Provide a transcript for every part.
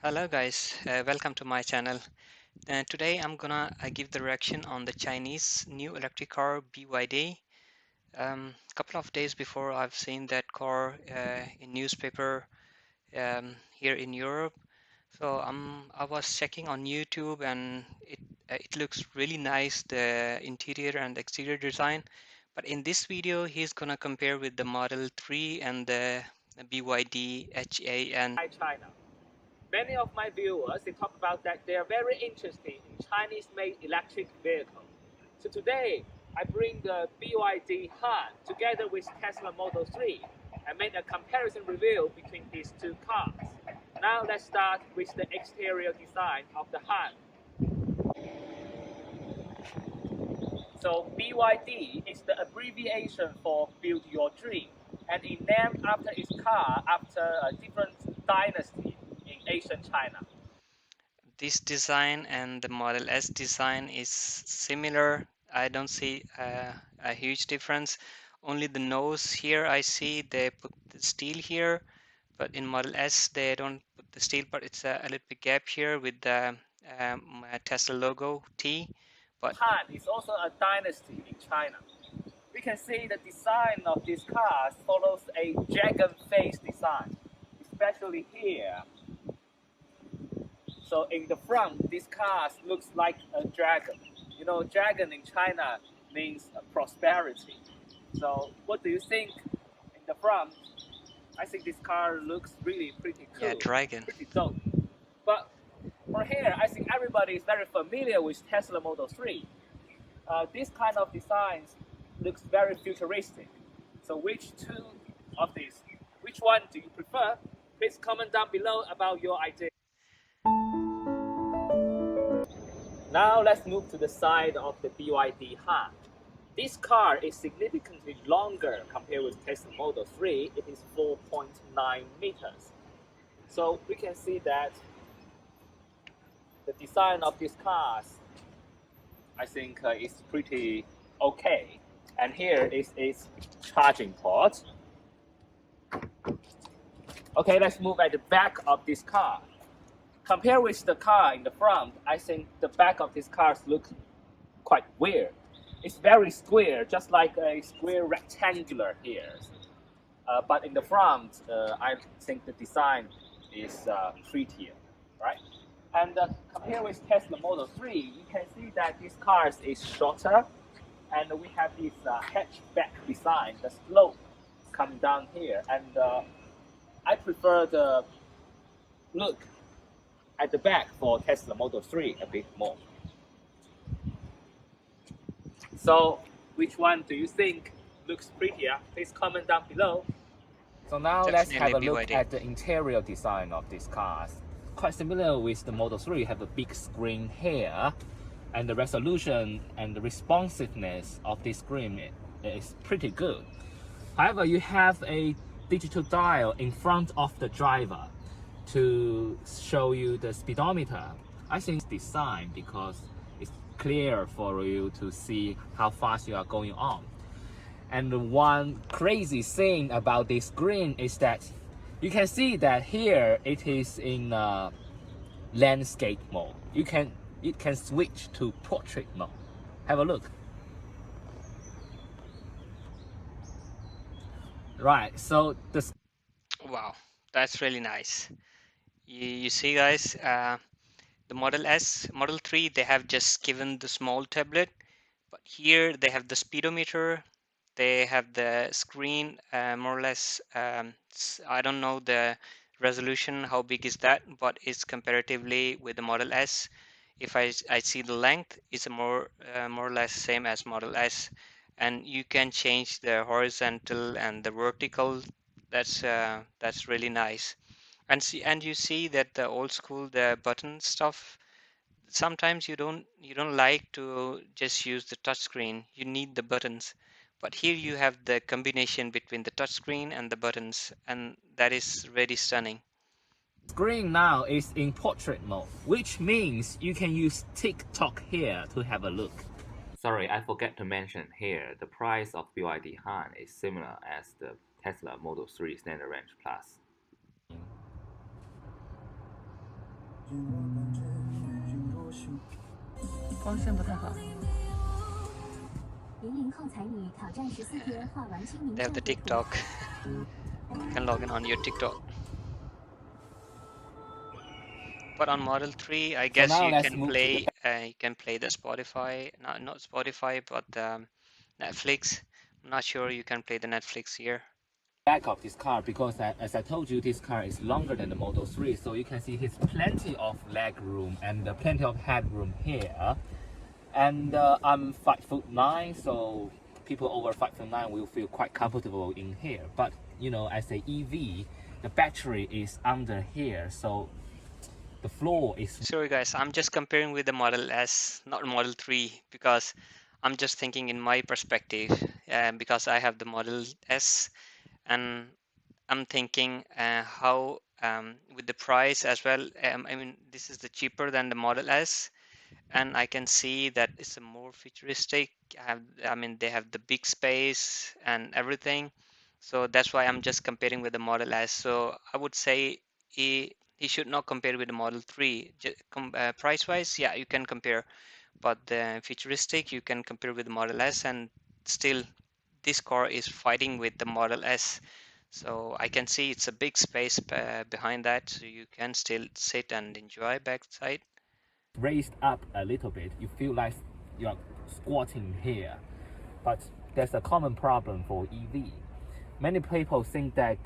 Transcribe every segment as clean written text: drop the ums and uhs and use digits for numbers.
Hello guys, welcome to my channel. Today I'm gonna give the reaction on the Chinese new electric car BYD. Couple of days before I've seen that car in newspaper here in Europe. So I was checking on YouTube and it looks really nice, the interior and exterior design. But in this video he's gonna compare with the Model 3 and the BYD Han. China. Many of my viewers they talk about that they are very interested in Chinese-made electric vehicle. So today I bring the BYD Han together with Tesla Model 3 and make a comparison review between these two cars. Now let's start with the exterior design of the Han. So BYD is the abbreviation for Build Your Dream, and it named after its car after a different dynasty in ancient China. This design and the Model S design is similar. I don't see a huge difference. Only the nose here I see they put the steel here, but in Model S they don't put the steel, but it's a little bit gap here with the Tesla logo T. But Han is also a dynasty in China. We can see the design of these cars follows a dragon face design, especially here. So in the front, these cars looks like a dragon. You know, dragon in China means prosperity. So what do you think in the front? I think this car looks really pretty cool, yeah, Dragon. pretty dope. But for here, I think everybody is very familiar with Tesla Model 3. This kind of designs looks very futuristic. So which two of these, which one do you prefer? Please comment down below about your idea. Now let's move to the side of the BYD Han. This car is significantly longer compared with Tesla Model 3. It is 4.9 meters. So we can see that the design of these cars, I think is pretty okay. And here is its charging port. Okay, let's move at the back of this car. Compared with the car in the front, I think the back of this car looks quite weird. It's very square, just like a square rectangular here. But in the front, I think the design is prettier, right? And compared with Tesla Model 3, you can see that this car is shorter, and we have this hatchback design, the slope coming down here. And I prefer the look at the back for Tesla Model 3 a bit more. So which one do you think looks prettier? Please comment down below. So now let's have a look at the interior design of these cars. Quite similar with the Model 3, you have a big screen here, and the resolution and the responsiveness of this screen is pretty good. However, you have a digital dial in front of the driver to show you the speedometer. I think it's designed because it's clear for you to see how fast you are going on. And one crazy thing about this screen is that you can see that here it is in landscape mode. It can switch to portrait mode. Have a look. Right, so the Wow, that's really nice. You see guys, the Model S, Model 3, they have just given the small tablet, but here they have the speedometer, they have the screen, more or less, I don't know the resolution, how big is that, but it's comparatively with the Model S. If I see the length, it's more or less same as Model S, and you can change the horizontal and the vertical. That's really nice. And you see that the old school, the button stuff, sometimes you don't like to just use the touch screen, you need the buttons, but here you have the combination between the touch screen and the buttons, and that is really stunning. screen now is in portrait mode, which means you can use TikTok here to have a look. Sorry, I forgot to mention here, the price of BYD Han is similar as the Tesla Model 3 Standard Range Plus. 光线不太好。They have the TikTok. You can log in on your TikTok. But on Model 3, I guess you can play the Spotify, not Spotify, but Netflix. I'm not sure you can play the Netflix here. Back of this car, because as I told you, this car is longer than the Model 3, so you can see there's plenty of leg room and plenty of headroom here. And I'm 5'9", so people over 5'9" will feel quite comfortable in here. But you know, as a EV, the battery is under here, so the floor is. Sorry guys, I'm just comparing with the Model S, not Model 3, because I'm just thinking in my perspective, because I have the Model S, and I'm thinking how with the price as well. I mean, this is the cheaper than the Model S, and I can see that it's a more futuristic. I mean, they have the big space and everything, so that's why I'm just comparing with the Model S. So I would say he should not compare with the Model 3. Price wise, yeah, you can compare, but the futuristic you can compare with the Model S, and still this car is fighting with the Model S. So I can see it's a big space behind that, so you can still sit and enjoy backside. Raised up a little bit, you feel like you're squatting here. But there's a common problem for EV. Many people think that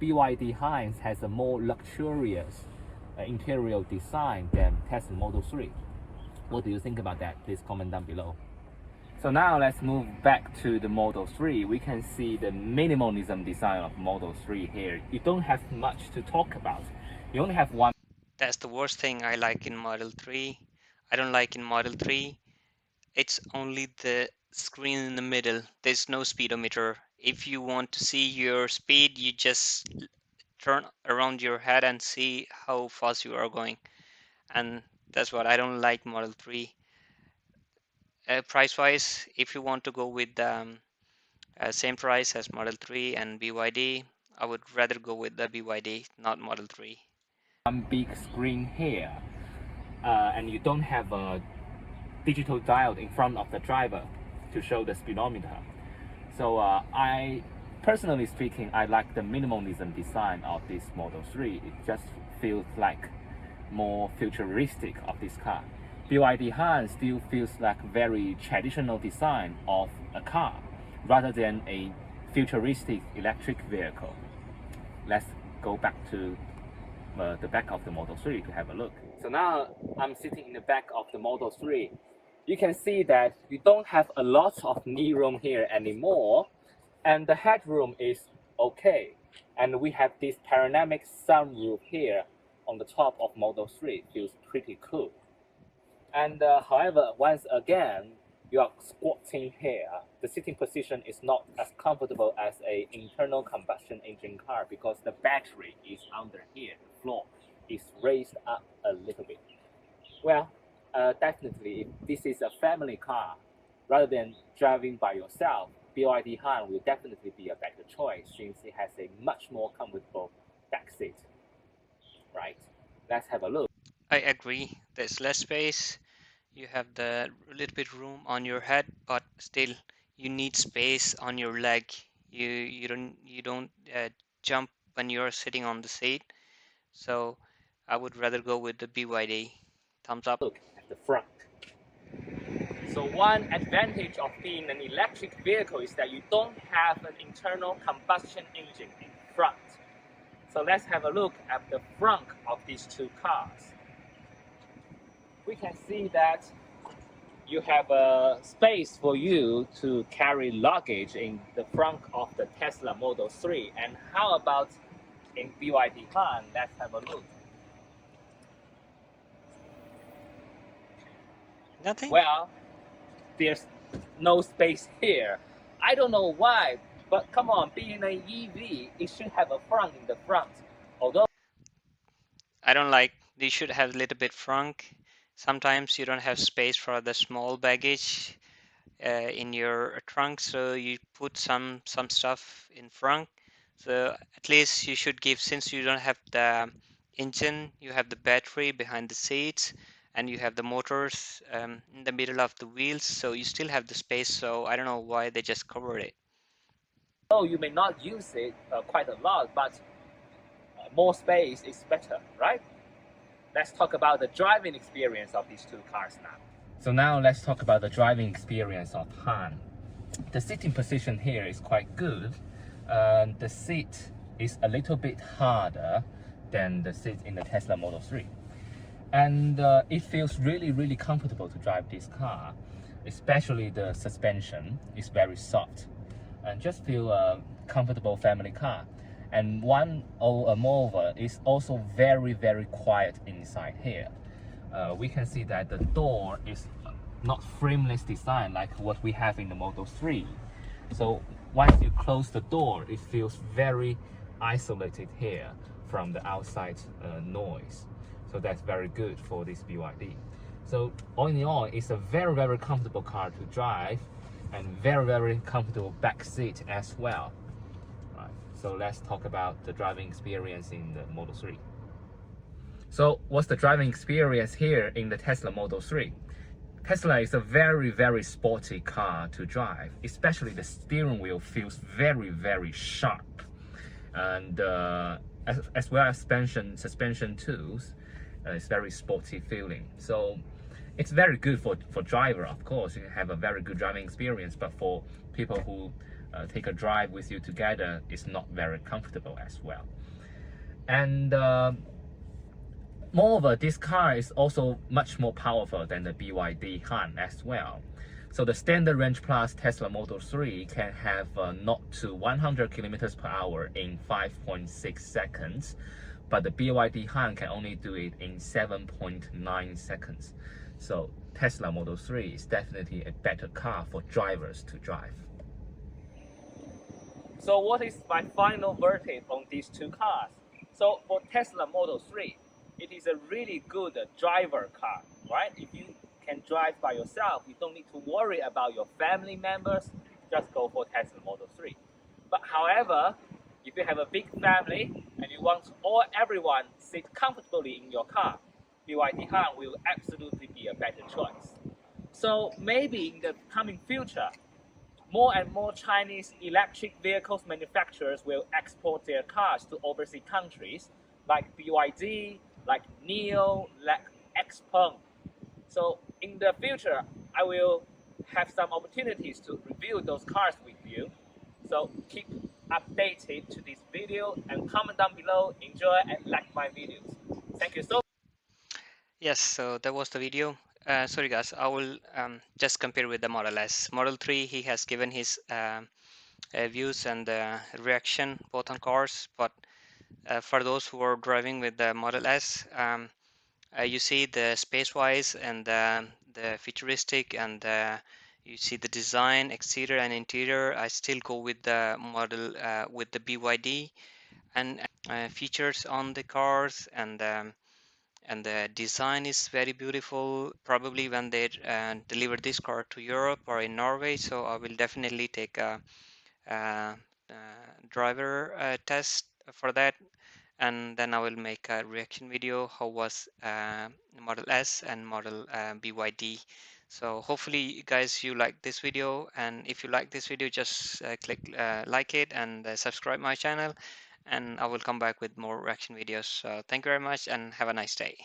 BYD Han has a more luxurious interior design than Tesla Model 3. What do you think about that? Please comment down below. So now let's move back to the Model 3. We can see the minimalism design of Model 3 here. You don't have much to talk about. You only have one. That's the worst thing I like in Model 3. I don't like in Model 3. It's only the screen in the middle. There's no speedometer. If you want to see your speed, you just turn around your head and see how fast you are going. And that's what I don't like Model 3. Price wise, if you want to go with same price as Model 3 and BYD, I would rather go with the BYD, not Model 3. One big screen here, and you don't have a digital dial in front of the driver to show the speedometer. So I, personally speaking, I like the minimalism design of this Model 3. It just feels like more futuristic of this car. BYD Han still feels like very traditional design of a car rather than a futuristic electric vehicle. Let's go back to the back of the Model 3 to have a look. So now I'm sitting in the back of the Model 3. You can see that you don't have a lot of knee room here anymore, and the headroom is okay. And we have this panoramic sunroof here on the top of Model 3. Feels pretty cool. And however, once again, you are squatting here. The sitting position is not as comfortable as an internal combustion engine car because the battery is under here. The floor is raised up a little bit. Well, definitely, if this is a family car, rather than driving by yourself, BYD Han will definitely be a better choice since it has a much more comfortable back seat. Right? Let's have a look. I agree. There's less space. You have the little bit room on your head, but still you need space on your leg. You don't jump when you're sitting on the seat. So I would rather go with the BYD. Thumbs up. Look at the front. So one advantage of being an electric vehicle is that you don't have an internal combustion engine in front. So let's have a look at the front of these two cars. We can see that you have a space for you to carry luggage in the front of the Tesla Model 3. And how about in BYD Han? Let's have a look. Nothing? Well, there's no space here. I don't know why, but come on, being an EV, it should have a front in the front. Although I don't like, they should have a little bit front. Sometimes you don't have space for the small baggage in your trunk, so you put some stuff in front. So at least you should give, since you don't have the engine, you have the battery behind the seats, and you have the motors in the middle of the wheels, so you still have the space. So I don't know why they just covered it. So you may not use it quite a lot, but more space is better, right? Let's talk about the driving experience of these two cars now. So now let's talk about the driving experience of Han. The sitting position here is quite good. The seat is a little bit harder than the seat in the Tesla Model 3. And it feels really comfortable to drive this car, especially the suspension is very soft and just feel a comfortable family car. And moreover, it's also very quiet inside here. We can see that the door is not frameless design like what we have in the Model 3. So once you close the door, it feels very isolated here from the outside noise. So that's very good for this BYD. So all in all, it's a very comfortable car to drive and very comfortable back seat as well. Right. So let's talk about the driving experience in the Model 3. So what's the driving experience here in the Tesla Model 3? Tesla is a very sporty car to drive, especially the steering wheel feels very sharp, and as well as suspension tools, it's very sporty feeling. So it's very good for driver, of course. You have a very good driving experience, but for people who take a drive with you together, it's not very comfortable as well. And moreover, this car is also much more powerful than the BYD Han as well. So the standard range plus Tesla Model 3 can have 0 to 100 kilometers per hour in 5.6 seconds, but the BYD Han can only do it in 7.9 seconds. So Tesla Model 3 is definitely a better car for drivers to drive. So what is my final verdict on these two cars? So for Tesla Model 3, it is a really good driver car, right? If you can drive by yourself, you don't need to worry about your family members, just go for Tesla Model 3. But however, if you have a big family and you want everyone sit comfortably in your car, BYD Han will absolutely be a better choice. So maybe in the coming future, more and more Chinese electric vehicles manufacturers will export their cars to overseas countries like BYD, like NIO, like XPeng. So in the future, I will have some opportunities to review those cars with you. So keep updated to this video and comment down below, enjoy and like my videos. Thank you so much. Yes, so that was the video. Sorry guys, I will just compare with the Model S. Model 3, he has given his views and reaction both on cars, but for those who are driving with the Model S, you see the space-wise and the futuristic, and you see the design, exterior and interior. I still go with the model with the BYD, and features on the cars, and the design is very beautiful. Probably when they deliver this car to Europe or in Norway, so I will definitely take a driver test for that, and then I will make a reaction video how was Model S and Model BYD. So hopefully guys you like this video, and if you like this video just click like it and subscribe my channel, and I will come back with more reaction videos. So thank you very much and have a nice day.